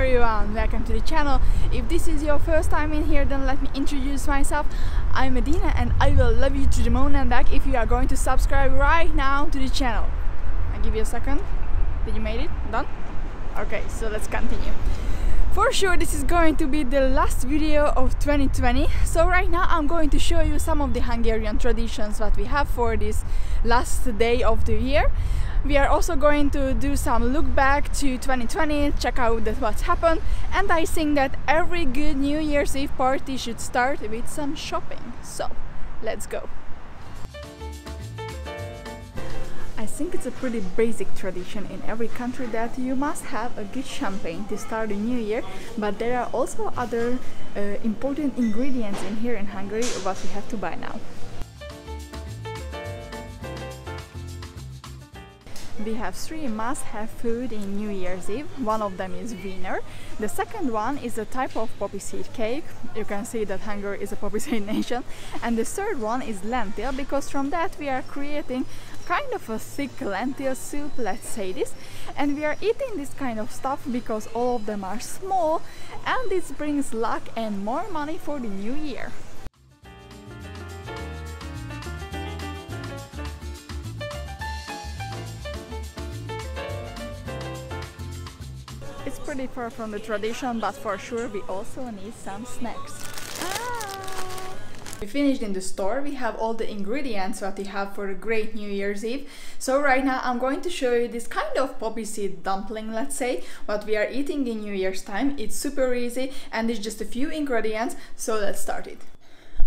everyone, welcome to the channel. If this is your first time in here, then let me introduce myself. I'm Edina and I will love you to the moon and back if you are going to subscribe right now to the channel. I'll give you a second. Did you made it? Done? Okay, so let's continue. For sure this is going to be the last video of 2020. So right now I'm going to show you some of the Hungarian traditions that we have for this last day of the year. We are also going to do some look back to 2020, check out what's happened, and I think that every good New Year's Eve party should start with some shopping. So let's go. I think it's a pretty basic tradition in every country that you must have a good champagne to start the new year, but there are also other important ingredients in here in Hungary what we have to buy now. We have three must-have food in New Year's Eve. One of them is wiener. The second one is a type of poppy seed cake. You can see that Hungary is a poppy seed nation. And the third one is lentil, because from that we are creating kind of a thick lentil soup, let's say this. And we are eating this kind of stuff because all of them are small, and this brings luck and more money for the new year. It's pretty far from the tradition, but for sure we also need some snacks. We finished in the store. We have all the ingredients that we have for a great New Year's Eve. So right now I'm going to show you this kind of poppy seed dumpling, let's say, what we are eating in New Year's time. It's super easy and it's just a few ingredients, so let's start it.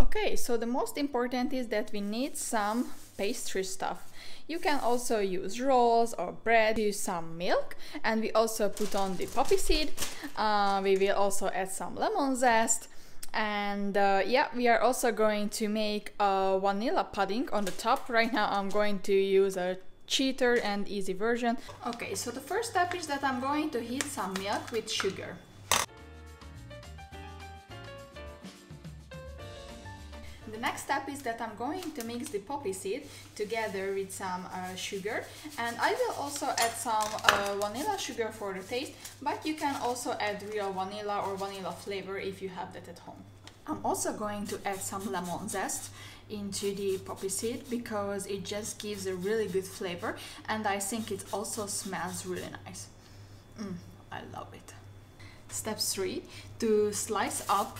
Okay, so the most important is that we need some pastry stuff. You can also use rolls or bread, use some milk, and we also put on the poppy seed. We will also add some lemon zest, and yeah, we are also going to make a vanilla pudding on the top. Right now I'm going to use a cheaper and easy version. Okay, so the first step is that I'm going to heat some milk with sugar. The next step is that I'm going to mix the poppy seed together with some sugar, and I will also add some vanilla sugar for the taste, but you can also add real vanilla or vanilla flavor if you have that at home. I'm also going to add some lemon zest into the poppy seed because it just gives a really good flavor, and I think it also smells really nice. I love it. Step 3, to slice up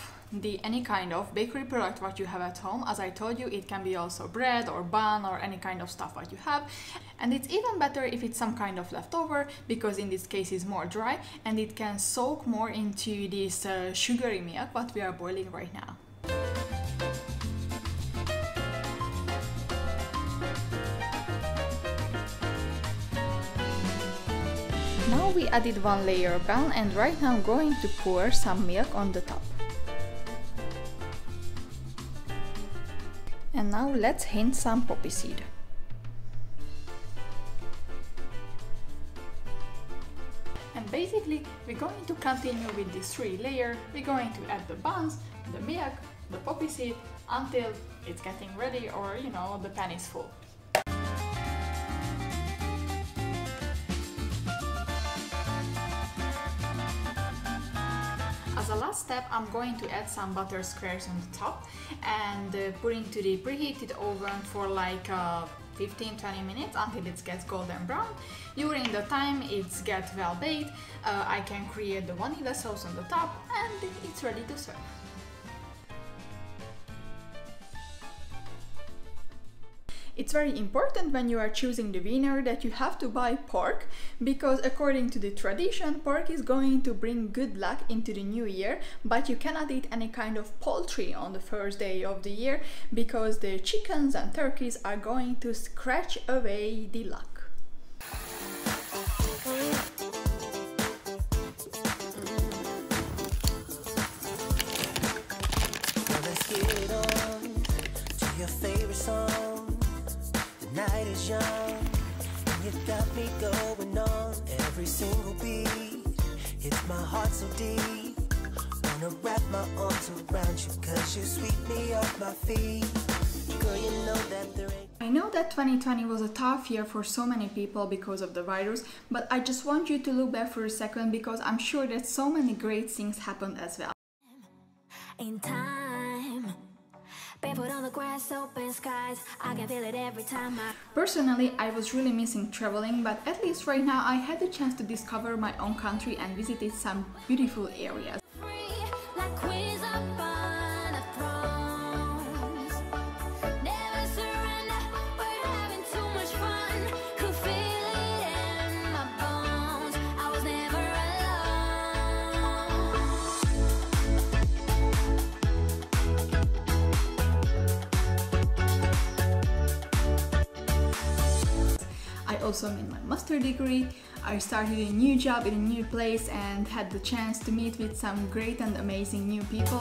any kind of bakery product what you have at home. As I told you, it can be also bread or bun or any kind of stuff what you have, and it's even better if it's some kind of leftover, because in this case it's more dry and it can soak more into this sugary milk what we are boiling right now. Now we added one layer of bun, and right now I'm going to pour some milk on the top. And now let's hint some poppy seed. And basically we're going to continue with this 3 layer. We're going to add the buns, the milk, the poppy seed until it's getting ready, or you know, the pan is full. As a last step, I'm going to add some butter squares on the top and put into the preheated oven for like 15-20 minutes until it gets golden brown. During the time it gets well baked, I can create the vanilla sauce on the top, and it's ready to serve. It's very important when you are choosing the wiener that you have to buy pork, because according to the tradition, pork is going to bring good luck into the new year, but you cannot eat any kind of poultry on the first day of the year because the chickens and turkeys are going to scratch away the luck. Let's get on to your favorite song. Night is young, and you got me going on every single beat. Hits my heart so deep. Wanna wrap my arms around you, 'cause you sweep me off my feet. Good sure you know that there ain't. I know that 2020 was a tough year for so many people because of the virus, but I just want you to look back for a second because I'm sure that so many great things happened as well. In time, barefoot on the grass, open skies, I can feel it every time Personally, I was really missing traveling, but at least right now I had the chance to discover my own country and visited some beautiful areas. free, like queens up on a throne. Never surrender, we're having too much fun. Could feel it in my bones. I was never I also made my master degree, I started a new job in a new place and had the chance to meet with some great and amazing new people.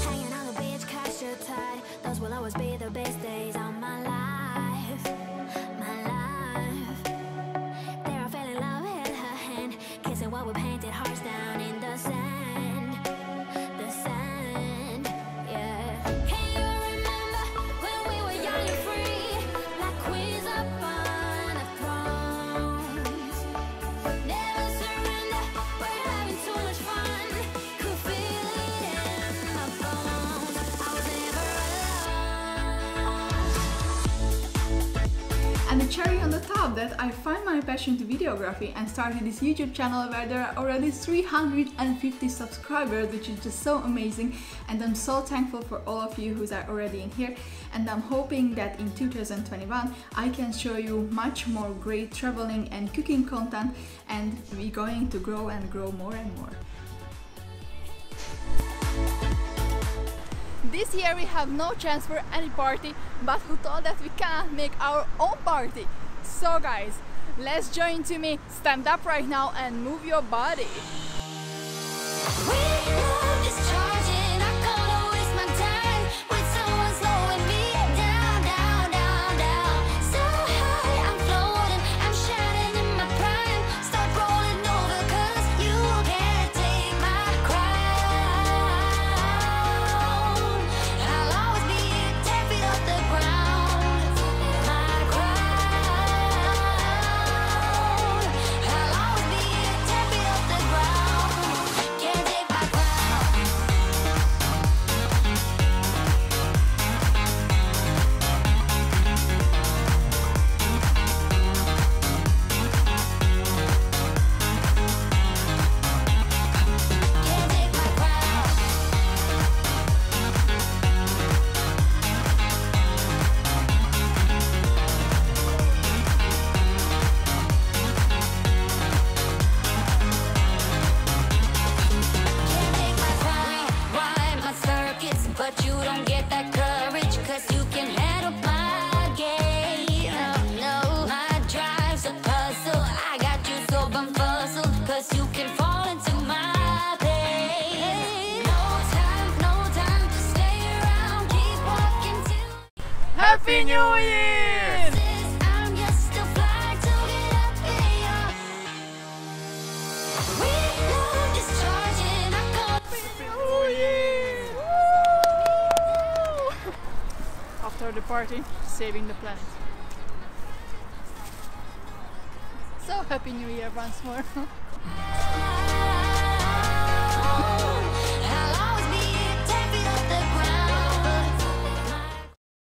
hanging on the beach, catch your tide. Those will always be the best days of my life. My life. There I fell in love, held her hand, kissing while we painted hearts down in the sand. The sand, yeah. Can you remember when we were young and free, like queens up on a throne? Never surrender, we're having too much fun. Could feel it in my bones. I was never alone. And the cherry on the top, that I find my passion to videography and started this YouTube channel where there are already 350 subscribers, which is just so amazing, and I'm so thankful for all of you who are already in here, and I'm hoping that in 2021 I can show you much more great traveling and cooking content, and we're going to grow and grow more and more. This year we have no chance for any party, but who thought that we cannot make our own party? So guys, let's join to me, stand up right now and move your body. We love discharging. Not gonna waste my time with someone slowing me down, down, down, down. So high, I'm floating, I'm shining in my prime. Start rolling over, 'cause you can't take my crown. I'll always be 10 feet off the ground. My crown. I'll always be 10 feet off the ground. Can't take my crown. Can't take my crown. Can't take my crown. Rhyme my circuits, but you don't get that courage, 'cause you can handle my game. No, my drive's a puzzle. I got you so bumfuzzled, 'cause you can fall into my pain. No time to stay around. Keep walking till Happy New Year! I'm just a fly to get up in your. We love discharging. I call New Year! After the party, saving the planet. So Happy New Year once more.